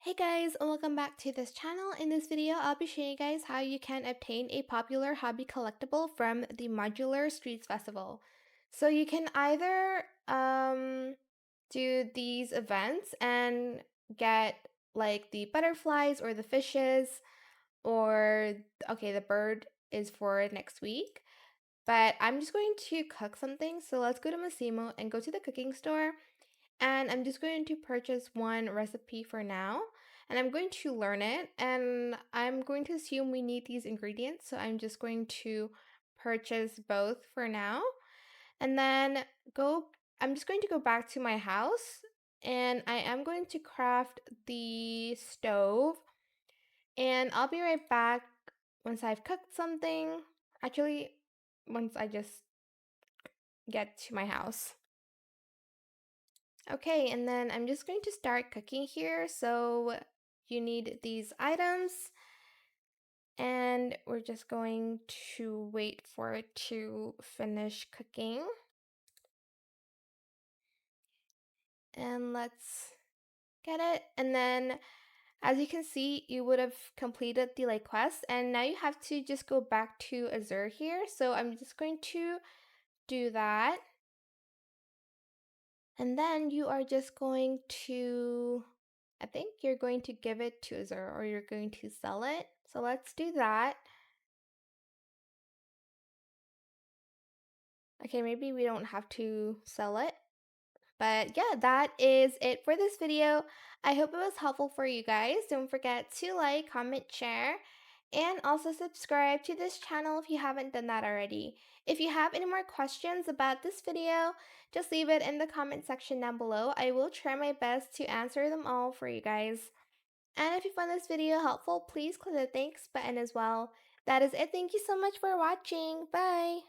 Hey guys, and welcome back to this channel. In this video, I'll be showing you guys how you can obtain a popular hobby collectible from the Modular Streets Festival. So you can either do these events and get like the butterflies or the fishes, or okay, the bird is for next week. But I'm just going to cook something. So let's go to Massimo and go to the cooking store, and I'm just going to purchase one recipe for now, and I'm going to learn it, and I'm going to assume we need these ingredients, so I'm just going to purchase both for now. And then go I'm just going to go back to my house, and I am going to craft the stove, and I'll be right back once I've cooked something. Actually, once I just get to my house. Okay, and then I'm just going to start cooking here. So you need these items, and we're just going to wait for it to finish cooking. And let's get it. And then as you can see, you would have completed the like quest, and now you have to just go back to Azure here. So I'm just going to do that. And then you are just going to, I think you're going to give it to Azure, or you're going to sell it. So let's do that. Okay, maybe we don't have to sell it. But yeah, that is it for this video. I hope it was helpful for you guys. Don't forget to like, comment, share, and also subscribe to this channel if you haven't done that already. If you have any more questions about this video, just leave it in the comment section down below. I will try my best to answer them all for you guys. And if you found this video helpful, please click the thanks button as well. That is it. Thank you so much for watching. Bye!